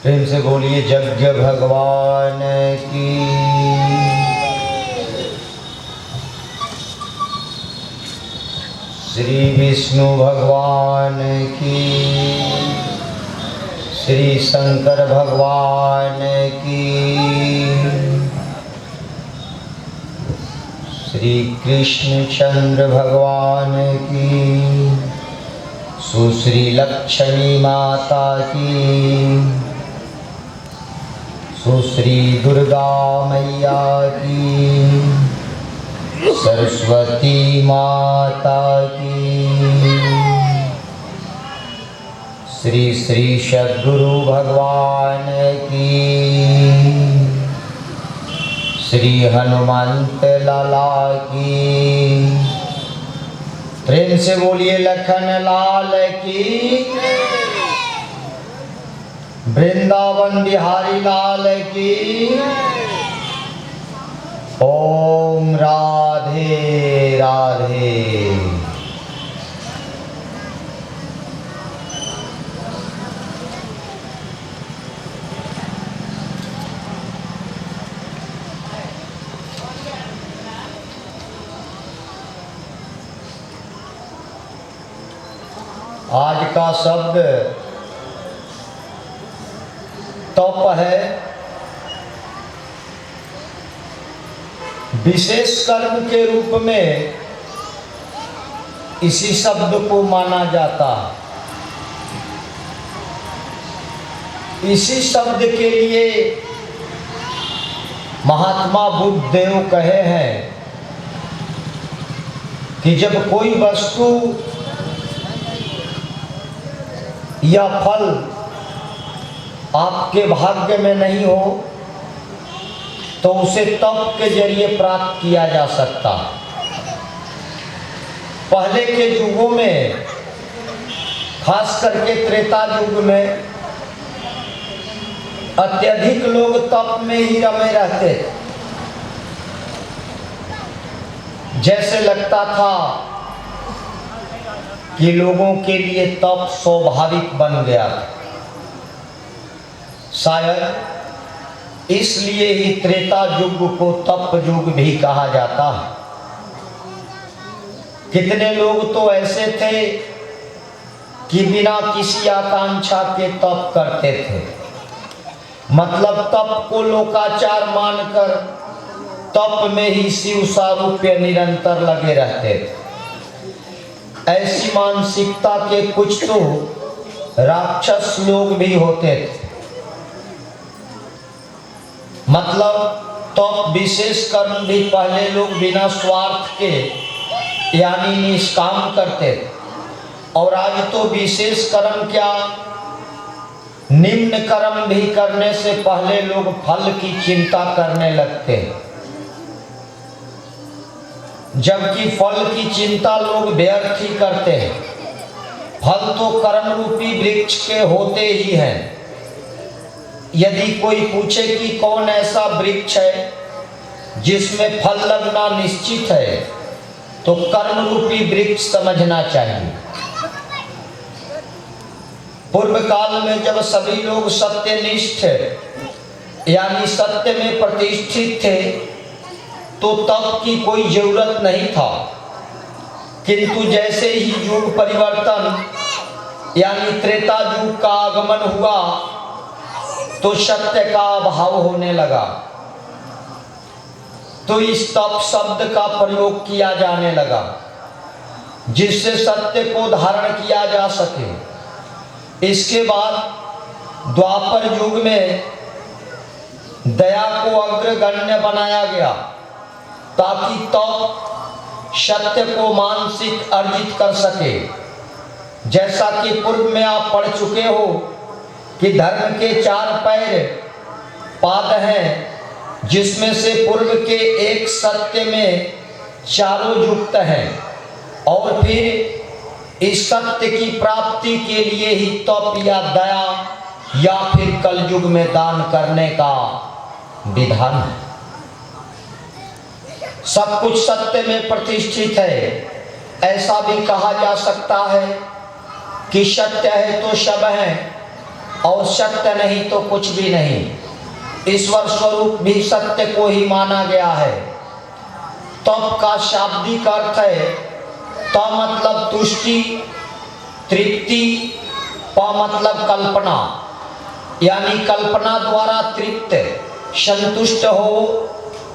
प्रेम से बोलिए यज्ञ भगवान की। श्री विष्णु भगवान की। श्री शंकर भगवान की। श्री कृष्ण चंद्र भगवान की। सुश्री लक्ष्मी माता की। सुश्री दुर्गा मैया की। सरस्वती माता की। श्री श्री सद्गुरु भगवान की। श्री हनुमंत लाला की। प्रेम से बोलिए लखन लाल की। वृंदावन बिहारी लाल की। ओम राधे राधे। आज का शब्द तप है। विशेष कर्म के रूप में इसी शब्द को माना जाता है। इसी शब्द के लिए महात्मा बुद्ध देव कहे हैं कि जब कोई वस्तु या फल आपके भाग्य में नहीं हो तो उसे तप के जरिए प्राप्त किया जा सकता। पहले के युगों में, खास करके त्रेता युग में, अत्यधिक लोग तप में ही रमे रहते थे। जैसे लगता था कि लोगों के लिए तप स्वाभाविक बन गया। शायद इसलिए ही त्रेता युग को तप युग भी कहा जाता है। कितने लोग तो ऐसे थे कि बिना किसी आकांक्षा के तप करते थे। मतलब तप को लोकाचार मानकर तप में ही शिव सारूप्य निरंतर लगे रहते थे। ऐसी मानसिकता के कुछ तो राक्षस लोग भी होते थे। मतलब तप विशेष कर्म भी पहले लोग बिना स्वार्थ के यानी निष्काम करते थे। और आज तो विशेष कर्म क्या, निम्न कर्म भी करने से पहले लोग फल की चिंता करने लगते हैं। जबकि फल की चिंता लोग व्यर्थ ही करते हैं। फल तो कर्म रूपी वृक्ष के होते ही हैं। यदि कोई पूछे कि कौन ऐसा वृक्ष है जिसमें फल लगना निश्चित है, तो कर्म रूपी वृक्ष समझना चाहिए। पूर्व काल में जब सभी लोग सत्यनिष्ठ यानी सत्य में प्रतिष्ठित थे तो तप की कोई जरूरत नहीं था। किंतु जैसे ही युग परिवर्तन यानी त्रेता युग का आगमन हुआ तो सत्य का अभाव होने लगा। तो इस तप शब्द का प्रयोग किया जाने लगा जिससे सत्य को धारण किया जा सके। इसके बाद द्वापर युग में दया को अग्रगण्य बनाया गया ताकि तप सत्य को मानसिक अर्जित कर सके। जैसा कि पूर्व में आप पढ़ चुके हो कि धर्म के 4 पैर पाद हैं जिसमें से पूर्व के एक सत्य में चारों युक्त हैं। और फिर इस सत्य की प्राप्ति के लिए ही तप या दया या फिर कलयुग में दान करने का विधान है। सब कुछ सत्य में प्रतिष्ठित है। ऐसा भी कहा जा सकता है कि सत्य है तो सब है, और सत्य नहीं तो कुछ भी नहीं। ईश्वर स्वरूप भी सत्य को ही माना गया है। तप का शाब्दिक अर्थ है त मतलब तुष्टि, तृप्ति, प मतलब कल्पना, यानी कल्पना द्वारा तृप्त, संतुष्ट हो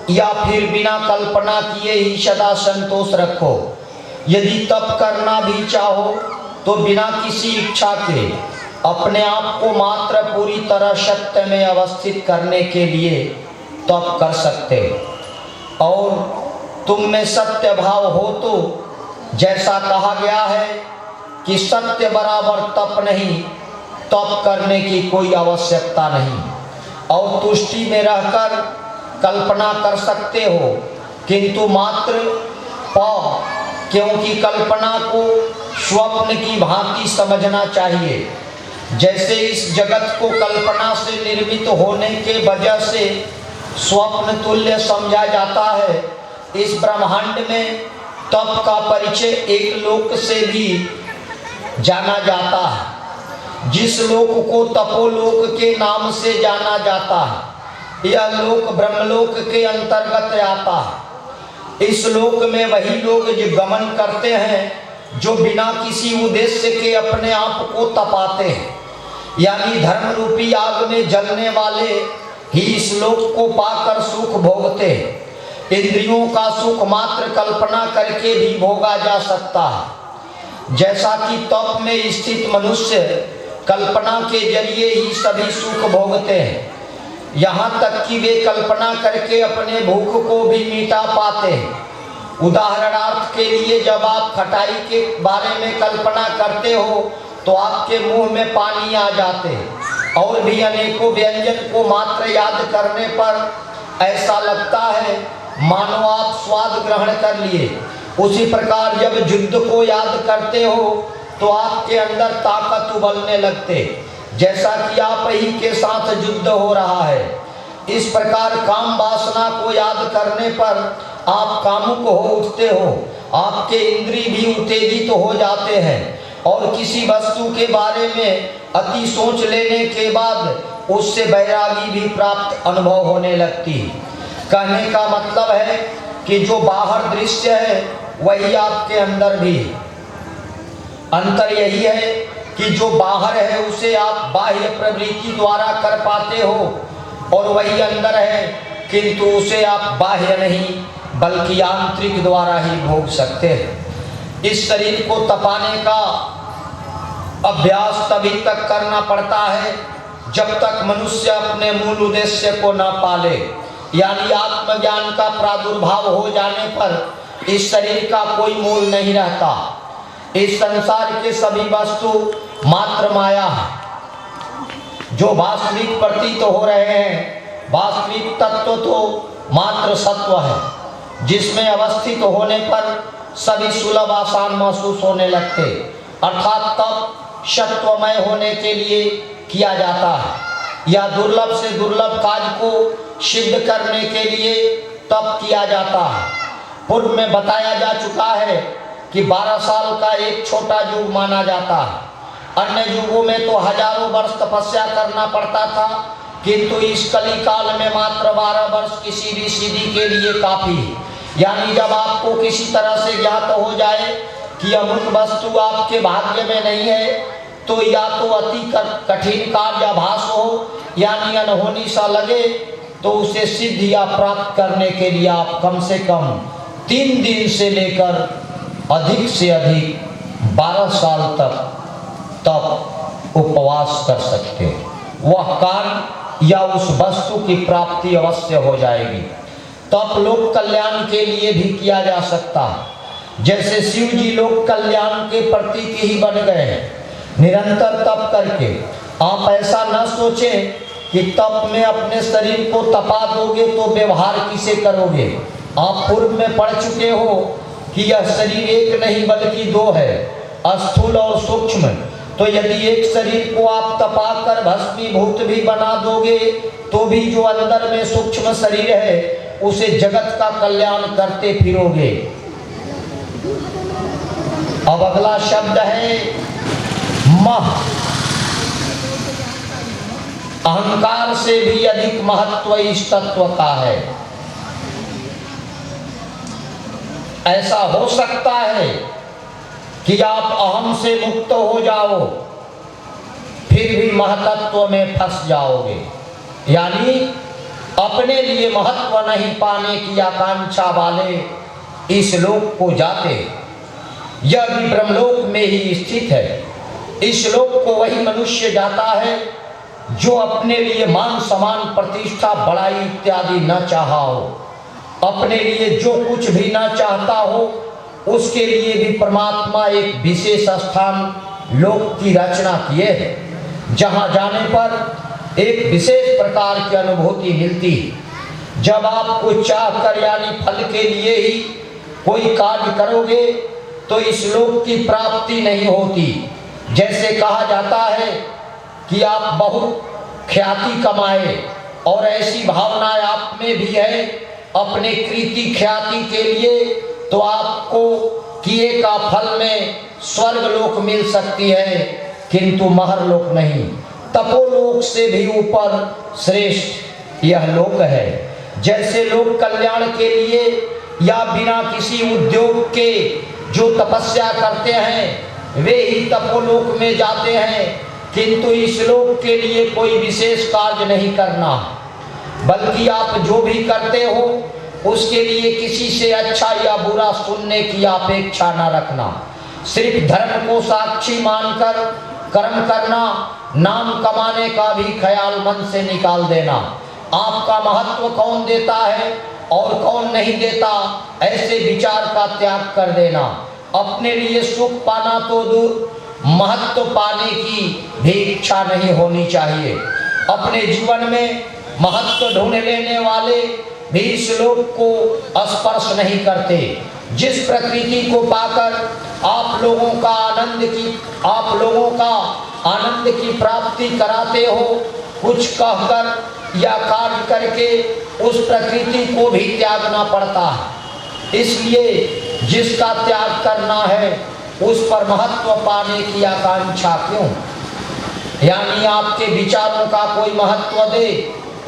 या फिर बिना कल्पना किए ही सदा संतोष रखो। यदि तप करना भी चाहो तो बिना किसी इच्छा के अपने आप को मात्र पूरी तरह सत्य में अवस्थित करने के लिए तप कर सकते। और तुम में सत्य भाव हो तो जैसा कहा गया है कि सत्य बराबर तप नहीं, तप करने की कोई आवश्यकता नहीं। और तुष्टि में रहकर कल्पना कर सकते हो, किंतु मात्र प, क्योंकि कल्पना को स्वप्न की भांति समझना चाहिए। जैसे इस जगत को कल्पना से निर्मित होने के वजह से स्वप्न तुल्य समझा जाता है, इस ब्रह्मांड में तप का परिचय एक लोक से भी जाना जाता है। जिस लोक को तपोलोक के नाम से जाना जाता है, यह लोक ब्रह्मलोक के अंतर्गत आता है। इस लोक में वही लोग जो गमन करते हैं जो बिना किसी उद्देश्य के अपने आप को तपाते हैं, यानी धर्म रूपी आग में जलने वाले ही इस लोक को पाकर सुख भोगते हैं। इंद्रियों का सुख मात्र कल्पना करके भी भोगा जा सकता है। जैसा कि तप में स्थित मनुष्य कल्पना के जरिए ही सभी सुख भोगते हैं, यहाँ तक कि वे कल्पना करके अपने भूख को भी मिटा पाते हैं। उदाहरणार्थ के लिए जब आप खटाई के बारे में कल्पना करते हो तो आपके मुंह में पानी आ जाते हैं। और भी अनेकों व्यंजन को मात्र याद करने पर ऐसा लगता है मानो आप स्वाद ग्रहण कर लिए। उसी प्रकार जब युद्ध को याद करते हो तो आपके अंदर ताकत उबलने लगते, जैसा कि आप ही के साथ युद्ध हो रहा है। इस प्रकार काम वासना को याद करने पर आप कामुक हो उठते हो, आपके इंद्रिय भी उत्तेजित हो जाते हैं और किसी वस्तु के बारे में अति सोच लेने के बाद उससे वैरागी भी प्राप्त अनुभव होने लगती है। कहने का मतलब है कि जो बाहर दृश्य है वही आपके अंदर भी है। अंतर यही है कि जो बाहर है उसे आप बाह्य प्रवृत्ति द्वारा कर पाते हो और वही अंदर है किंतु उसे आप बाह्य नहीं बल्कि आंतरिक द्वारा ही भोग सकते हैं। इस शरीर को तपाने का अभ्यास तभी तक करना पड़ता है जब तक मनुष्य अपने मूल उद्देश्य को न पाले, यानी आत्मज्ञान का प्रादुर्भाव हो जाने पर इस शरीर का कोई मूल नहीं रहता। इस संसार के सभी वस्तु मात्र माया है। जो वास्तविक प्रतीत हो रहे हैं, वास्तविक तत्व तो मात्र सत्व है, जिसमें अवस्थित होने पर सभी सुलभ आसान महसूस होने लगते, अर्थात तप सत्वमय होने के लिए किया जाता है। या दुर्लभ से दुर्लभ कार्य को सिद्ध करने के लिए तप किया जाता है। पूर्व में बताया जा चुका है कि 12 साल का एक छोटा युग माना जाता है। अन्य युगों में तो हजारों वर्ष तपस्या करना पड़ता था, किंतु इस कली काल में मात्र 12 वर्ष किसी भी सिद्धि के लिए काफी है। यानी जब आपको किसी तरह से ज्ञात हो जाए कि अमुक वस्तु आपके भाग्य में नहीं है, तो या तो अति कठिन कार्य आभास हो यानी अनहोनी सा लगे, तो उसे सिद्ध या प्राप्त करने के लिए आप कम से कम 3 दिन से लेकर अधिक से अधिक 12 साल तक उपवास कर सकते हैं। वह कार्य या उस वस्तु की प्राप्ति अवश्य हो जाएगी। तप लोक कल्याण के लिए भी किया जा सकता है। जैसे शिव जी लोक कल्याण के प्रतीक ही बन गए हैं निरंतर तप करके। आप ऐसा न सोचें कि तप में अपने शरीर को तपा दोगे तो व्यवहार किसे करोगे। आप पूर्व में पढ़ चुके हो कि यह शरीर एक नहीं बल्कि 2 है, स्थूल और सूक्ष्म। तो यदि एक शरीर को आप तपाकर भस्मीभूत भी बना दोगे तो भी जो अंदर में सूक्ष्म शरीर है उसे जगत का कल्याण करते फिरोगे। अब अगला शब्द है मह। अहंकार से भी अधिक महत्व इस तत्व का है। ऐसा हो सकता है कि आप अहम से मुक्त हो जाओ, फिर भी महतत्व में फंस जाओगे। यानी अपने लिए महत्व नहीं पाने की आकांक्षा वाले इस लोक को जाते। यह भी ब्रह्मलोक में ही स्थित है। इस लोक को वही मनुष्य जाता है जो अपने लिए मान सम्मान प्रतिष्ठा बड़ाई इत्यादि न चाहा हो। अपने लिए जो कुछ भी न चाहता हो उसके लिए भी परमात्मा एक विशेष स्थान लोक की रचना किए है, जहाँ जाने पर एक विशेष प्रकार की अनुभूति मिलती है। जब आप कुछ चाह कर यानी फल के लिए ही कोई कार्य करोगे तो इस लोक की प्राप्ति नहीं होती। जैसे कहा जाता है कि आप बहुत ख्याति कमाए, और ऐसी भावनाएं आप में भी है अपने कृति ख्याति के लिए, तो आपको किए का फल में स्वर्ग लोक मिल सकती है, किंतु महरलोक नहीं। तपोलोक से भी ऊपर श्रेष्ठ यह लोक है। जैसे लोक कल्याण के लिए या बिना किसी उद्योग के जो तपस्या करते हैं वे ही तपोलोक में जाते हैं, किंतु इस लोक के लिए कोई विशेष कार्य नहीं करना, बल्कि आप जो भी करते हो उसके लिए किसी से अच्छा या बुरा सुनने की अपेक्षा न रखना। सिर्फ धर्म को साक्षी मानकर कर्म करना, नाम कमाने का भी ख्याल मन से निकाल देना। आपका महत्व कौन देता है और कौन नहीं देता, ऐसे विचार का त्याग कर देना। अपने लिए सुख पाना तो दूर, महत्व पाने की भी इच्छा नहीं होनी चाहिए। अपने जीवन में महत्व ढूंढ लेने वाले भी इस लोक को स्पर्श नहीं करते। जिस प्रकृति को पाकर आप लोगों का आनंद की प्राप्ति कराते हो, कुछ कहकर या कार्य करके उस प्रकृति को भी त्यागना पड़ता है। इसलिए जिसका त्याग करना है उस पर महत्व पाने की आकांक्षा क्यों? यानी आपके विचारों का कोई महत्व दे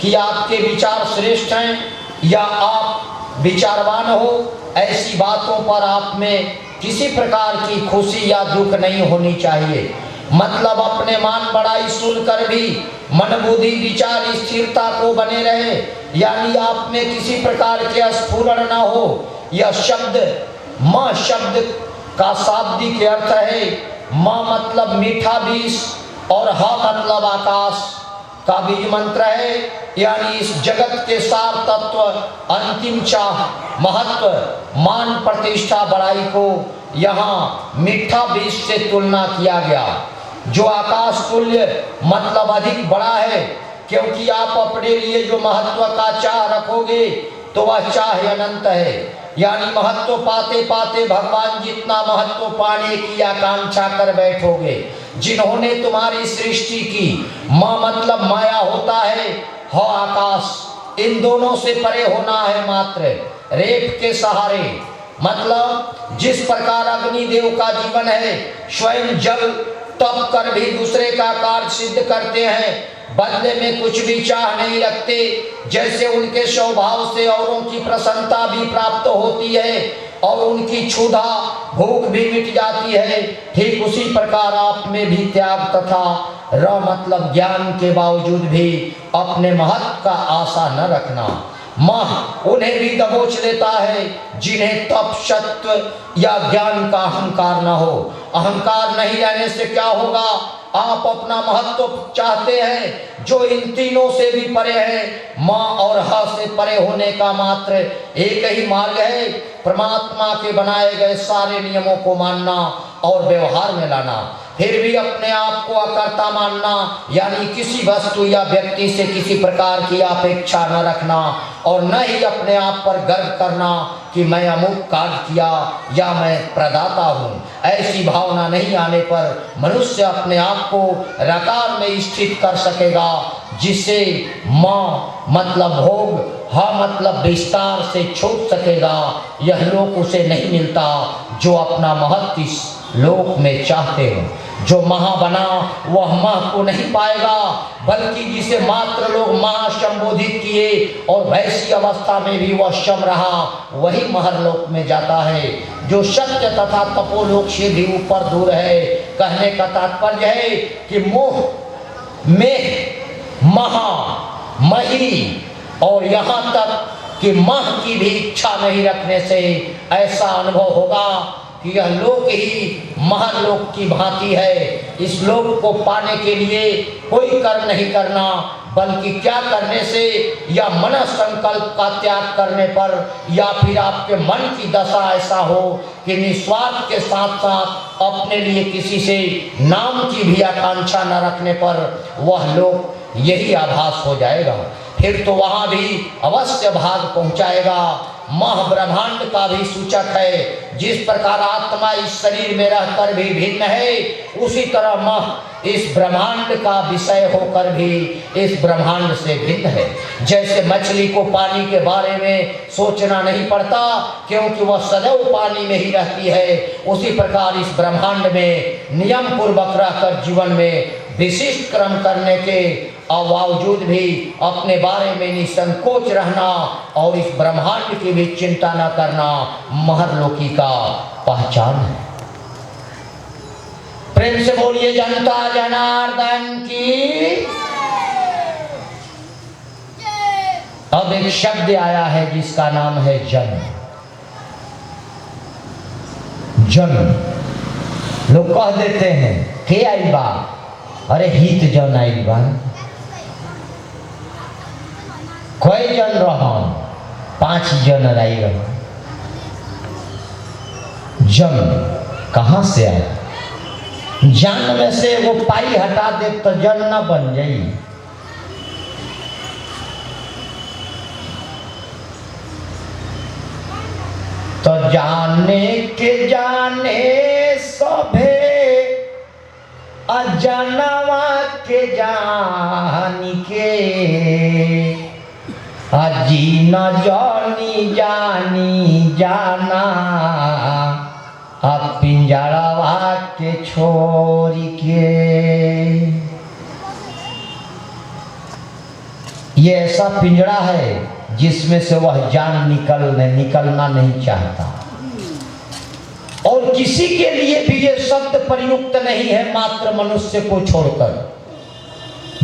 कि आपके विचार श्रेष्ठ हैं या आप विचारवान हो, ऐसी बातों पर आप में किसी प्रकार की खुशी या दुख नहीं होनी चाहिए। मतलब अपने मान बड़ाई सुनकर भी मन बुद्धि विचार स्थिरता को बने रहे, यानी आप में किसी प्रकार के स्फुरण न हो। यह शब्द माँ शब्द का शाब्दिक अर्थ है। माँ मतलब मीठा बीज और हा मतलब आकाश का बीज मंत्र है। यानी इस जगत के सार तत्व अंतिम चाह महत्व मान प्रतिष्ठा बड़ाई को यहाँ मीठा बीज से तुलना किया गया, जो आकाश तुल्य मतलब अधिक बड़ा है। क्योंकि आप अपने लिए जो महत्व का चाह रखोगे तो वह चाह अनंत है। यानी महत्व पाते पाते भगवान जितना महत्व पाने की आकांक्षा कर बैठोगे। जिन्होंने तुम्हारी सृष्टि की, माँ मतलब माया होता है, हो आकाश, इन दोनों से परे होना है मात्र रेप के सहारे। मतलब जिस प्रकार अग्निदेव का जीवन है, स्वयं जल तप कर भी दूसरे का कार्य सिद्ध करते हैं, बदले में कुछ भी चाह नहीं रखते। जैसे उनके स्वभाव से औरों की प्रसन्नता भी प्राप्त होती है और उनकी क्षुधा भूख भी मिट जाती है, ठीक उसी प्रकार आप में भी त्याग तथा र मतलब ज्ञान के बावजूद भी अपने महत्व का आशा न रखना। माह उन्हें भी दबोच लेता है जिन्हें तप सत्व या ज्ञान का अहंकार न हो। अहंकार नहीं रहने से क्या होगा? आप अपना महत्व चाहते हैं जो इन तीनों से भी परे है। माँ और ह से परे होने का मात्र एक ही मार्ग है, परमात्मा के बनाए गए सारे नियमों को मानना और व्यवहार में लाना। फिर भी अपने आप को अकर्ता मानना, यानी किसी वस्तु या व्यक्ति से किसी प्रकार की अपेक्षा न रखना और न ही अपने आप पर गर्व करना कि मैं अमुक कार्य किया या मैं प्रदाता हूँ। ऐसी भावना नहीं आने पर मनुष्य अपने आप को रकार में स्थित कर सकेगा, जिसे माँ मतलब भोग, हाँ मतलब विस्तार से छूट सकेगा, यह लोक उसे नहीं मिलता जो अपना महत्व इस लोक में चाहते हो। जो महा बना वह मह को नहीं पाएगा, बल्कि जिसे मात्र लोग महा संबोधित किए और वैसी अवस्था में भी वह शम रहा, वही महरलोक में जाता है, जो सत्य तथा तपोलोक से भी ऊपर दूर है। कहने का तात्पर्य है कि मोह में महा मही और यहाँ तक कि मह की भी इच्छा नहीं रखने से ऐसा अनुभव होगा कि यह लोक ही महलोक की भांति है। इस लोक को पाने के लिए कोई कर्म नहीं करना, बल्कि क्या करने से, या मन संकल्प का त्याग करने पर, या फिर आपके मन की दशा ऐसा हो कि निस्वार्थ के साथ साथ अपने लिए किसी से नाम की भी आकांक्षा न रखने पर वह लोक यही आभास हो जाएगा। फिर तो वहाँ भी अवश्य भाग पहुँचाएगा। मह ब्रह्मांड का भी सूचक है। जिस प्रकार आत्मा इस शरीर में रहकर भी भिन्न है, उसी तरह मह इस ब्रह्मांड का विषय होकर भी इस ब्रह्मांड से भिन्न है। जैसे मछली को पानी के बारे में सोचना नहीं पड़ता क्योंकि वह सदैव पानी में ही रहती है, उसी प्रकार इस ब्रह्मांड में नियम पूर्वक रहकर जीवन में विशिष्ट कर्म करने के बावजूद भी अपने बारे में निसंकोच रहना और इस ब्रह्मांड की भी चिंता न करना महरलोकी का पहचान है। प्रेम से बोलिए जनता जनार्दन की। अब एक शब्द आया है जिसका नाम है जन्म। जन्म लोग कह देते हैं के आई बा, अरे हित जन आई बा, कोई जन रहन, 5 जन रही रह। जन्म कहाँ से आया? जन्म में से वो पाई हटा दे तो जन न बन जाई। तो जाने के जाने सभे अजनवा के जानी के, अजी न जानी जानी जाना, अब पिंजड़वा के छोरी के। ये ऐसा पिंजड़ा है जिसमें से वह जान निकलना नहीं चाहता, और किसी के लिए भी ये शब्द प्रयुक्त नहीं है मात्र मनुष्य को छोड़कर।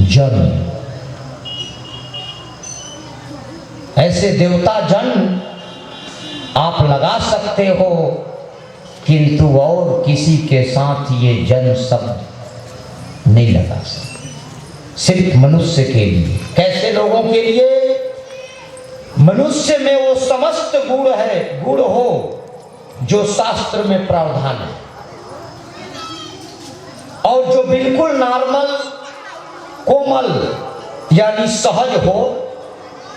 जन्म ऐसे देवता जन आप लगा सकते हो, किंतु और किसी के साथ ये जन शब्द नहीं लगा सकते, सिर्फ मनुष्य के लिए। कैसे लोगों के लिए? मनुष्य में वो समस्त गुण है, गुण हो जो शास्त्र में प्रावधान है, और जो बिल्कुल नॉर्मल कोमल यानी सहज हो,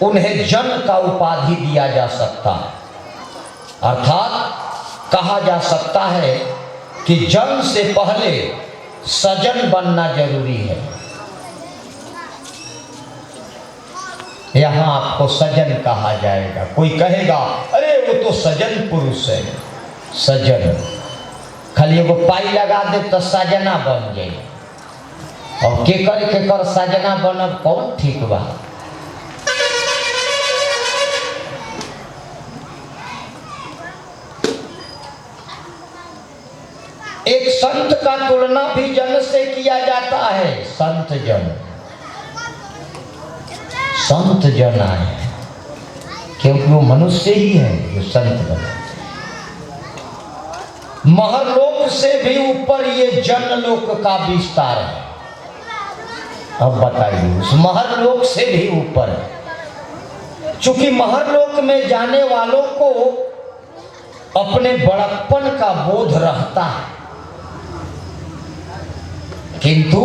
उन्हें जन का उपाधि दिया जा सकता है। अर्थात कहा जा सकता है कि जन से पहले सजन बनना जरूरी है। यहाँ आपको सजन कहा जाएगा। कोई कहेगा अरे वो तो सजन पुरुष है। सजन खाली वो पाई लगा दे तो सजना बन जाए, और केकर सजना बनब कौन ठीक बा? एक संत का तुलना भी जन से किया जाता है। संत जन आए क्योंकि वो मनुष्य ही है जो संत बने। महलोक से भी ऊपर ये जनलोक का विस्तार है। अब बताइए, उस महलोक से भी ऊपर है। चूंकि महलोक में जाने वालों को अपने बड़प्पन का बोध रहता है, किंतु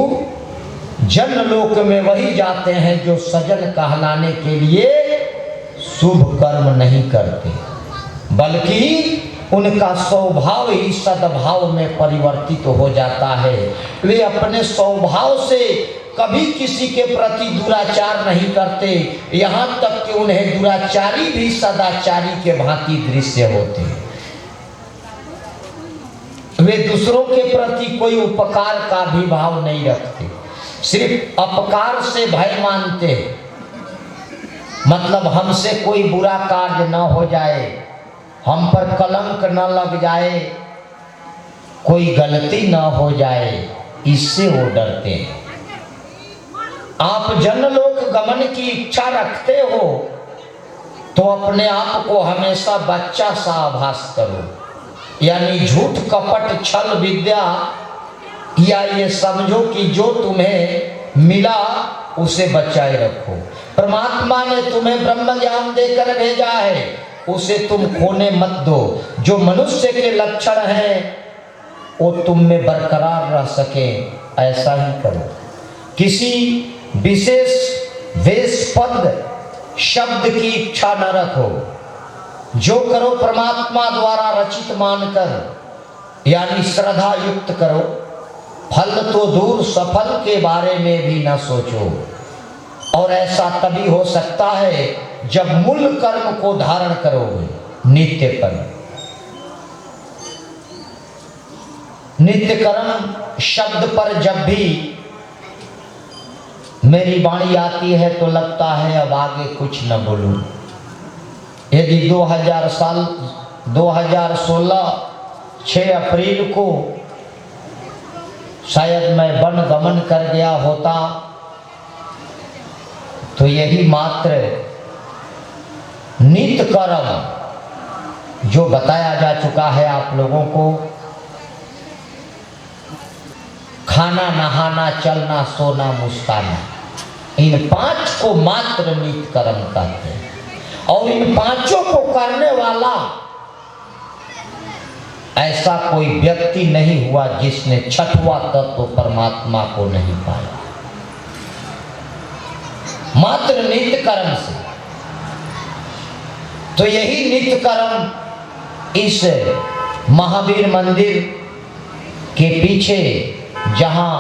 जनलोक में वही जाते हैं जो सजन कहलाने के लिए शुभ कर्म नहीं करते, बल्कि उनका स्वभाव ही सद्भाव में परिवर्तित हो जाता है। वे अपने स्वभाव से कभी किसी के प्रति दुराचार नहीं करते, यहाँ तक कि उन्हें दुराचारी भी सदाचारी के भांति दृश्य होते। वे दूसरों के प्रति कोई उपकार का भी भाव नहीं रखते, सिर्फ अपकार से भय मानते। मतलब हमसे कोई बुरा कार्य न हो जाए, हम पर कलंक न लग जाए, कोई गलती न हो जाए, इससे वो डरते हैं। आप जनलोक गमन की इच्छा रखते हो तो अपने आप को हमेशा बच्चा सा आभास करो, यानी झूठ कपट छल विद्या, या ये समझो कि जो तुम्हें मिला उसे बचाए रखो। परमात्मा ने तुम्हें ब्रह्म ज्ञान देकर भेजा है, उसे तुम खोने मत दो। जो मनुष्य के लक्षण हैं वो तुम में बरकरार रह सके, ऐसा ही करो। किसी विशेष वेशपद शब्द की इच्छा न रखो, जो करो परमात्मा द्वारा रचित मानकर, यानी श्रद्धा युक्त करो। फल तो दूर, सफल के बारे में भी न सोचो। और ऐसा तभी हो सकता है जब मूल कर्म को धारण करोगे, नित्य कर्म। नित्य कर्म शब्द पर जब भी मेरी वाणी आती है तो लगता है अब आगे कुछ न बोलूं। यदि 2016 6 अप्रैल को शायद मैं वन गमन कर गया होता तो यही मात्र नित्य कर्म जो बताया जा चुका है आप लोगों को, खाना, नहाना, चलना, सोना, मुस्काना, इन 5 को मात्र नित्य कर्म कहते हैं। और इन 5 को करने वाला ऐसा कोई व्यक्ति नहीं हुआ जिसने 6वां तत्व परमात्मा को नहीं पाया, मात्र नित्य कर्म से। तो यही नित्य कर्म इस महावीर मंदिर के पीछे, जहां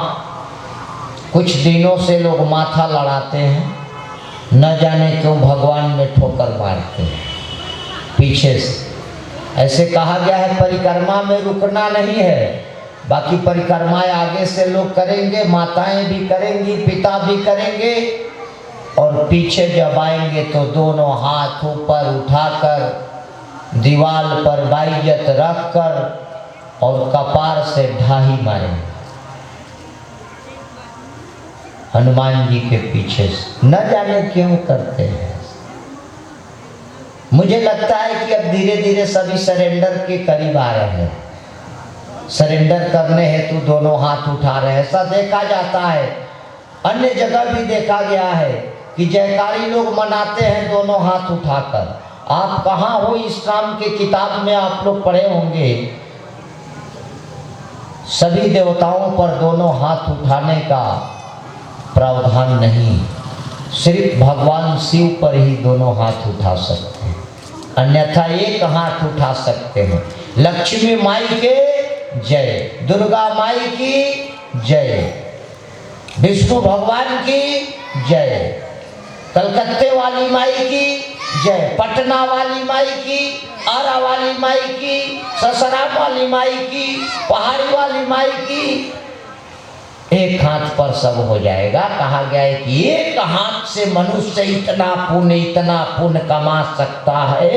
कुछ दिनों से लोग माथा लड़ाते हैं, न जाने क्यों भगवान में ठोकर मारते हैं पीछे से। ऐसे कहा गया है परिक्रमा में रुकना नहीं है, बाकी परिक्रमाएं आगे से लोग करेंगे, माताएं भी करेंगी, पिता भी करेंगे, और पीछे जब आएंगे तो दोनों हाथ ऊपर उठाकर दीवार पर बाइज्जत रखकर और कपार से ढाही मारेंगे हनुमान जी के पीछे से। न जाने क्यों करते हैं। मुझे लगता है कि अब धीरे धीरे सभी सरेंडर के करीब आ रहे हैं, सरेंडर करने हेतु दोनों हाथ उठा रहे हैं। ऐसा देखा जाता है, अन्य जगह भी देखा गया है कि जयकारी लोग मनाते हैं दोनों हाथ उठाकर। आप कहाँ हो, इस्लाम के किताब में आप लोग पढ़े होंगे, सभी देवताओं पर दोनों हाथ उठाने का प्रावधान नहीं, सिर्फ भगवान शिव पर ही दोनों हाथ उठा सकते हैं, अन्यथा एक हाथ उठा सकते हैं। लक्ष्मी माई के जय, दुर्गा माई की जय, विष्णु भगवान की जय, कलकत्ते वाली माई की जय, पटना वाली माई की, आरा वाली माई की, ससराम वाली माई की, पहाड़ी वाली माई की। एक हाथ पर सब हो जाएगा। कहा गया है कि एक हाथ से मनुष्य इतना पुण्य कमा सकता है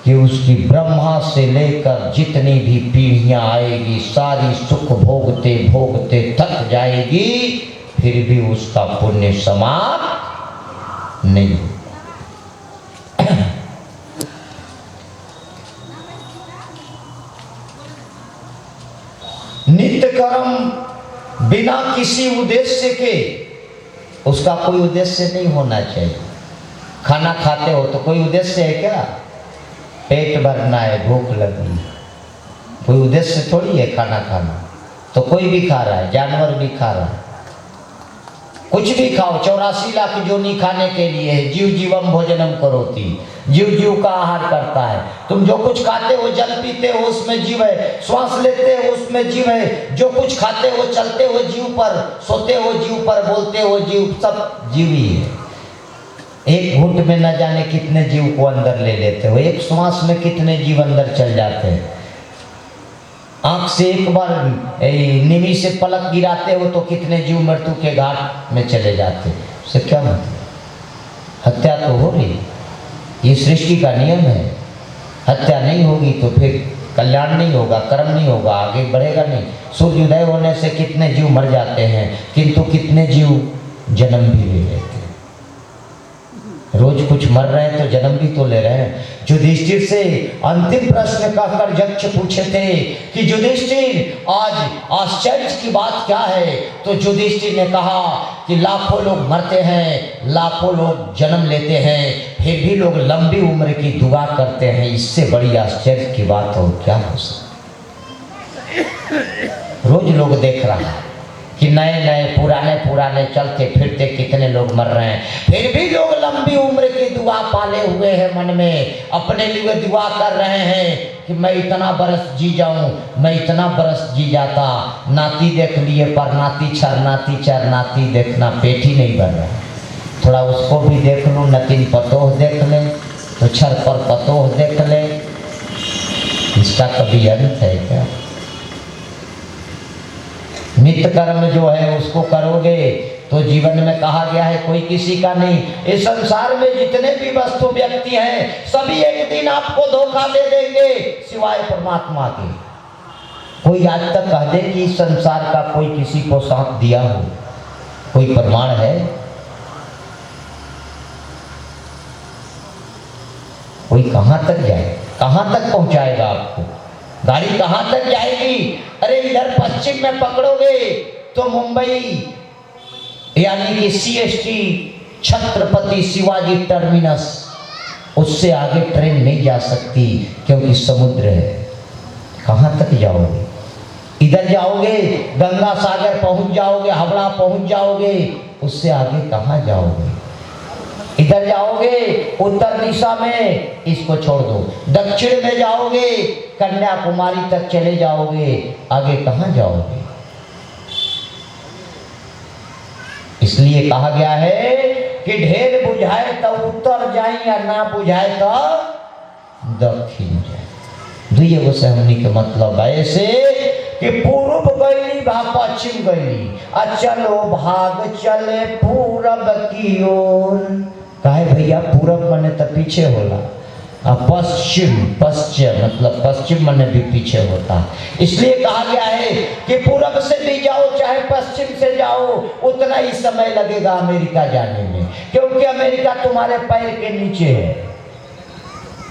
कि उसकी ब्रह्मा से लेकर जितनी भी पीढ़ियां आएगी सारी सुख भोगते भोगते थक जाएगी, फिर भी उसका पुण्य समाप्त नहीं। नित्य कर्म बिना किसी उद्देश्य के, उसका कोई उद्देश्य नहीं होना चाहिए। खाना खाते हो तो कोई उद्देश्य है क्या? पेट भरना है, भूख लगी, कोई उद्देश्य थोड़ी है खाना खाना। तो कोई भी खा रहा है, जानवर भी खा रहा है, कुछ भी खाओ, 84 लाख योनि खाने के लिए है। जीव जीवम भोजनम करोति, जीव जीव का आहार करता है। तुम जो कुछ खाते हो, जल पीते हो, उसमें जीव है। श्वास लेते हो, उसमें जीव है। जो कुछ खाते हो, चलते हो जीव पर, सोते हो जीव पर, बोलते हो जीव, सब जीव ही है। एक घूंट में न जाने कितने जीव को अंदर ले लेते हो, एक श्वास में कितने जीव अंदर चल जाते हैं। आंख से एक बार निमी से पलक गिराते हो तो कितने जीव मृत्यु के घाट में चले जाते हैं। उससे क्या मतलब? हत्या तो हो रही, ये सृष्टि का नियम है। हत्या नहीं होगी तो फिर कल्याण नहीं होगा, कर्म नहीं होगा, आगे बढ़ेगा नहीं। सूर्योदय होने से कितने जीव मर जाते हैं, किंतु कितने जीव जन्म भी ले लेते हैं। रोज कुछ मर रहे हैं तो जन्म भी तो ले रहे हैं। युधिष्ठिर से अंतिम प्रश्न कहकर यक्ष पूछे थे कि युधिष्ठिर आज आश्चर्य की बात क्या है? तो युधिष्ठिर ने कहा कि लाखों लोग मरते हैं, लाखों लोग जन्म लेते हैं, फिर भी लोग लंबी उम्र की दुआ करते हैं। इससे बड़ी आश्चर्य की बात और क्या हो सकती? रोज लोग देख रहा है कि नए नए पुराने पुराने चलते फिरते कितने लोग मर रहे हैं, फिर भी लोग लंबी उम्र की दुआ पाले हुए हैं। मन में अपने लिए दुआ कर रहे हैं कि मैं इतना बरस जी जाऊं, मैं इतना बरस जी जाता। नाती देख लिए पर नाती नाती देखना पेट ही नहीं भर रहा। थोड़ा उसको भी देख लूँ, नतीन पतोह देख ले तो छर पर पतोह देख ले। इसका कभी अंत है क्या? नित्य कर्म जो है उसको करोगे तो जीवन में कहा गया है कोई किसी का नहीं। इस संसार में जितने भी वस्तु व्यक्ति हैं सभी एक दिन आपको धोखा दे देंगे सिवाय परमात्मा के। कोई आज तक कह दे कि इस संसार का कोई किसी को साथ दिया हो? कोई प्रमाण है? कोई कहां तक जाए, कहां तक पहुंचाएगा आपको? गाड़ी कहां तक जाएगी? अरे इधर पश्चिम में पकड़ोगे तो मुंबई यानी कि CST छत्रपति शिवाजी टर्मिनस, उससे आगे ट्रेन नहीं जा सकती क्योंकि समुद्र है। कहां तक जाओगे? इधर जाओगे गंगा सागर पहुंच जाओगे, हावड़ा पहुंच जाओगे, उससे आगे कहां जाओगे? इधर जाओगे उत्तर दिशा में, इसको छोड़ दो, दक्षिण में जाओगे कन्याकुमारी तक चले जाओगे, आगे कहां जाओगे? इसलिए कहा गया है कि ढेर बुझाए तो उत्तर जाए या ना बुझाए तो दक्षिण जाए। दुइये से हमनी के मतलब ऐसे कि पूर्व गईली भा पश्चिम गईली, चलो भाग चले पूरब की ओर। काहे भैया? पूरब मने तो पीछे होला, पश्चिम मतलब पश्चिम मने भी पीछे होता। इसलिए कहा गया है कि पूरब से भी जाओ चाहे पश्चिम से जाओ उतना ही समय लगेगा अमेरिका जाने में, क्योंकि अमेरिका तुम्हारे पैर के नीचे है।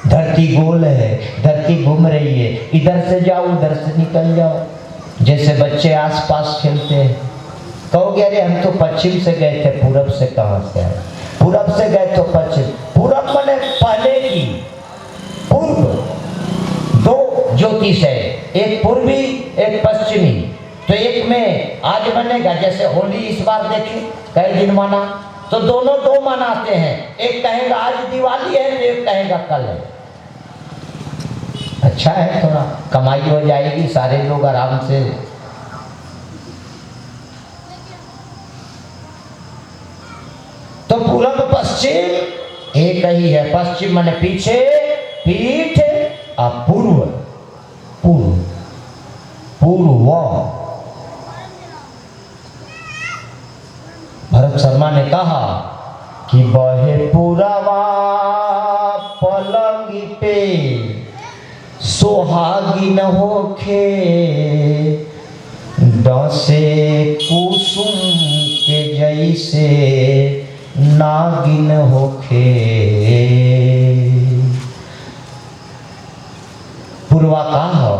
धरती गोल है, धरती घूम रही है, इधर से जाओ उधर से निकल जाओ। जैसे बच्चे आसपास खेलते हैं, कहोगे अरे हम तो पश्चिम से गए थे, पूरब से कहां से आए? पूरब से गए तो पश्चिम, पूरब मने पहले की, पूर्व दो ज्योतिष है, एक पूर्वी एक पश्चिमी। तो एक में आज बनेगा, जैसे होली इस बार देखें कई दिन मना, तो दोनों दो मनाते हैं। एक कहेगा आज दिवाली है तो एक कहेगा कल है। अच्छा है, थोड़ा कमाई हो जाएगी, सारे लोग आराम से। तो पूरब पश्चिम एक ही है। पश्चिम माने पीछे, पीठ, और पूर्व पूर्व पूर्व। भरत शर्मा ने कहा कि बहे पुरवा पलंग पे सोहागिन होखे, डसे कुसुम के जैसे नागिन होखे। पूर्वा का हो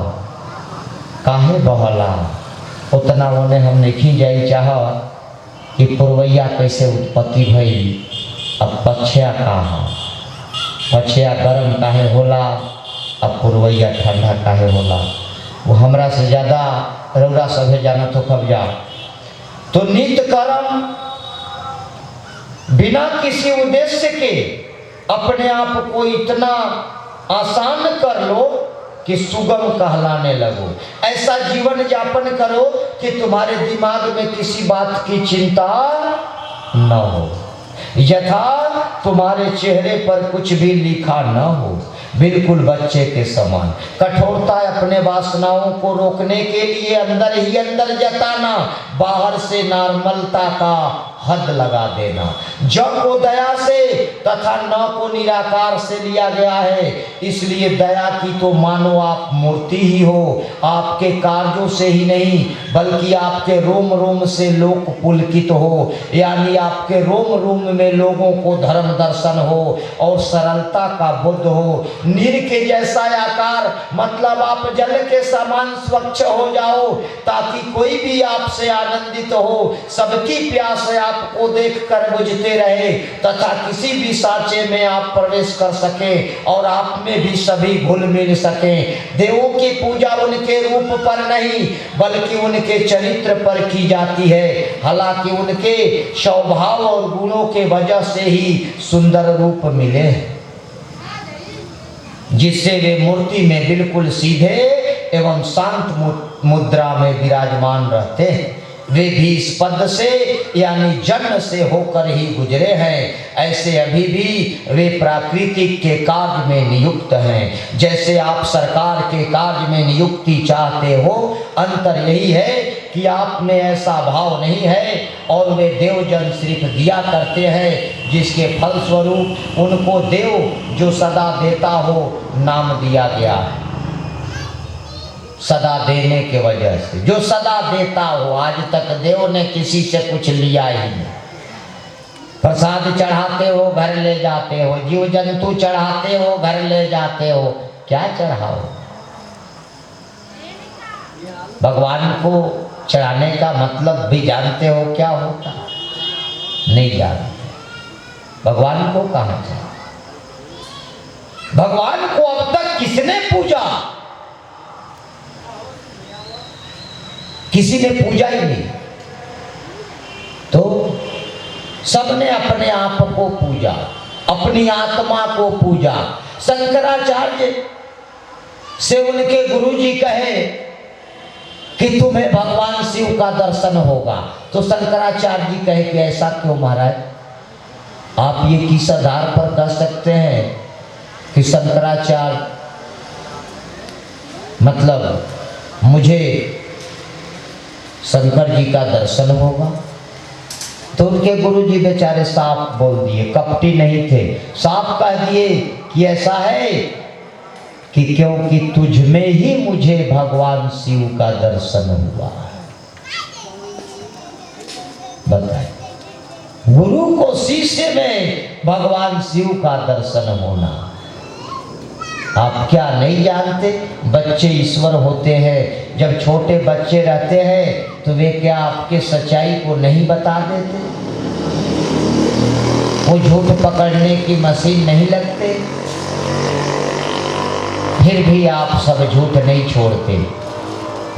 काहे बहला, उतना ओने हम नहीं जाई चाह कि पूर्वैया कैसे उत्पत्ति भई। अब पछया का हो, पछया गरम काहे होला, अब पूर्वैया ठंडा काहे होला, वो हमरा से ज़्यादा रौरा सभे जाना तो कब जा। तो नित्य कर्म बिना किसी उद्देश्य के अपने आप को इतना आसान कर लो कि सुगम कहलाने लगो। ऐसा जीवन यापन करो कि तुम्हारे दिमाग में किसी बात की चिंता न हो, यथा तुम्हारे चेहरे पर कुछ भी लिखा न हो, बिल्कुल बच्चे के समान। कठोरता अपने वासनाओं को रोकने के लिए अंदर ही अंदर जताना, बाहर से नॉर्मलता का हद लगा देना। ज को दया से तथा न को निराकार से लिया गया है, इसलिए दया की तो मानो आप मूर्ति ही हो। आपके कार्यों से ही नहीं बल्कि आपके रोम रोम से लोक पुलकित हो, यानी आपके रोम रोम में लोगों को धर्म दर्शन हो और सरलता का बुद्ध हो। नीर के जैसा आकार, मतलब आप जल के समान स्वच्छ हो जाओ ताकि कोई भी आपसे आनंदित हो, सबकी प्यास आपको देखकर बुझते रहे तथा किसी भी सांचे में आप प्रवेश कर सके और आप में भी सभी घुल मिल सके। देवों की पूजा उनके रूप पर नहीं बल्कि उनके चरित्र पर की जाती है। हालांकि उनके स्वभाव और गुणों के वजह से ही सुंदर रूप मिले, जिससे वे मूर्ति में बिल्कुल सीधे एवं शांत मुद्रा में विराजमान रहते हैं। वे भी इस पद से यानी जन्म से होकर ही गुजरे हैं। ऐसे अभी भी वे प्राकृतिक के कार्य में नियुक्त हैं, जैसे आप सरकार के कार्य में नियुक्ति चाहते हो। अंतर यही है कि आप में ऐसा भाव नहीं है और वे देवजन सिर्फ दिया करते हैं, जिसके फलस्वरूप उनको देव जो सदा देता हो नाम दिया गया है। सदा देने के वजह से, जो सदा देता हो। आज तक देव ने किसी से कुछ लिया ही नहीं। प्रसाद चढ़ाते हो घर ले जाते हो, जीव जंतु चढ़ाते हो घर ले जाते हो, क्या चढ़ाओ? भगवान को चढ़ाने का मतलब भी जानते हो क्या होता? नहीं जानते। भगवान को कहाँ चढ़ा? भगवान को अब तक किसने पूजा? किसी ने पूजा ही नहीं। तो सबने अपने आप को पूजा, अपनी आत्मा को पूजा। शंकराचार्य से उनके गुरुजी कहे कि तुम्हें भगवान शिव का दर्शन होगा, तो शंकराचार्य जी कहे कि ऐसा क्यों महाराज? आप ये किस आधार पर कह सकते हैं कि शंकराचार्य मतलब मुझे शंकर जी का दर्शन होगा? तो उनके गुरुजी बेचारे साफ बोल दिए, कपटी नहीं थे, साफ कह दिए कि ऐसा है कि क्योंकि तुझ में ही मुझे भगवान शिव का दर्शन हुआ। बताए, गुरु को शिष्य में भगवान शिव का दर्शन होना। आप क्या नहीं जानते? बच्चे ईश्वर होते हैं। जब छोटे बच्चे रहते हैं तो वे क्या आपके सच्चाई को नहीं बता देते? वो झूठ पकड़ने की मशीन नहीं लगते? फिर भी आप सब झूठ नहीं छोड़ते।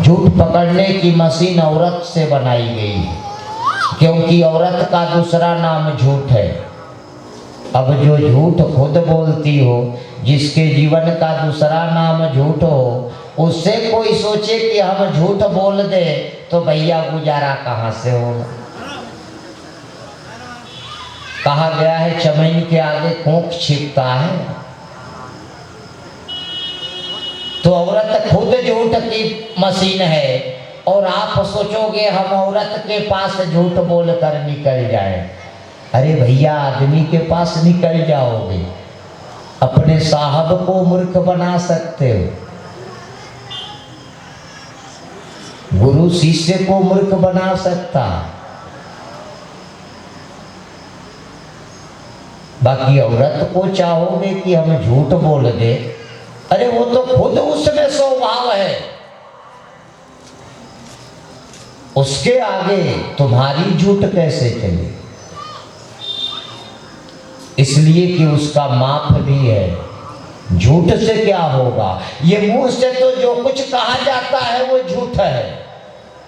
झूठ पकड़ने की मशीन औरत से बनाई गई, क्योंकि औरत का दूसरा नाम झूठ है। अब जो झूठ खुद बोलती हो, जिसके जीवन का दूसरा नाम झूठ हो, उससे कोई सोचे कि हम झूठ बोल दे तो भैया गुजारा कहाँ से होगा? कहा गया है चमैन के आगे कोंक छिपता है। तो औरत खुद झूठ की मशीन है और आप सोचोगे हम औरत के पास झूठ बोलकर निकल जाए। अरे भैया, आदमी के पास निकल जाओगे, अपने साहब को मूर्ख बना सकते हो। गुरु शिष्य को मूर्ख बना सकता, बाकी औरत को चाहोगे कि हम झूठ बोल दे? अरे वो तो खुद उसमें स्वभाव है, उसके आगे तुम्हारी झूठ कैसे चले? इसलिए कि उसका माप भी है। झूठ से क्या होगा? ये मुंह से तो जो कुछ कहा जाता है वो झूठ है।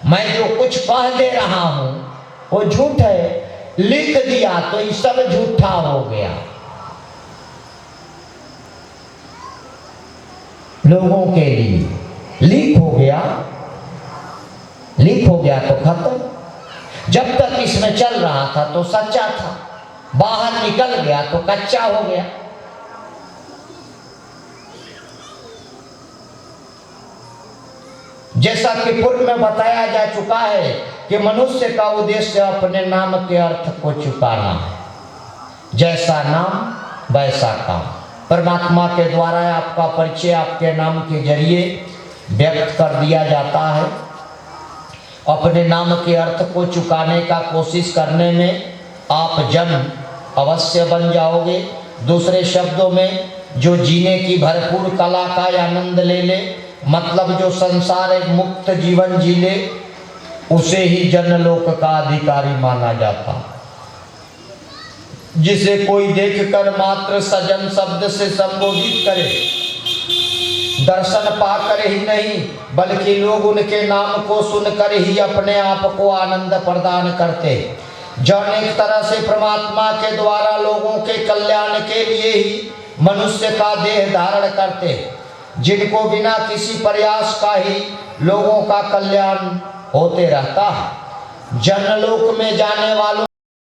मैं जो कुछ कह दे रहा हूं वो झूठ है, लिख दिया तो ये सब झूठा हो गया। लोगों के लिए लीक हो गया, लीक हो गया तो खत्म। जब तक इसमें चल रहा था तो सच्चा था, बाहर निकल गया तो कच्चा हो गया। जैसा कि पूर्व में बताया जा चुका है कि मनुष्य का उद्देश्य अपने नाम के अर्थ को चुकाना है। जैसा नाम वैसा काम। परमात्मा के द्वारा आपका परिचय आपके नाम के जरिए व्यक्त कर दिया जाता है। अपने नाम के अर्थ को चुकाने का कोशिश करने में आप जन अवश्य बन जाओगे। दूसरे शब्दों में, जो जीने की भरपूर कला का आनंद ले ले, मतलब जो संसार एक मुक्त जीवन जी ले, उसे ही जनलोक का अधिकारी माना जाता। जिसे कोई देखकर मात्र सजन शब्द से संबोधित करे, दर्शन पाकर ही नहीं बल्कि लोग उनके नाम को सुनकर ही अपने आप को आनंद प्रदान करते। जन एक तरह से परमात्मा के द्वारा लोगों के कल्याण के लिए ही मनुष्य का देह धारण करते, जिनको बिना किसी प्रयास का ही लोगों का कल्याण होते रहता है। जनलोक में जाने वालों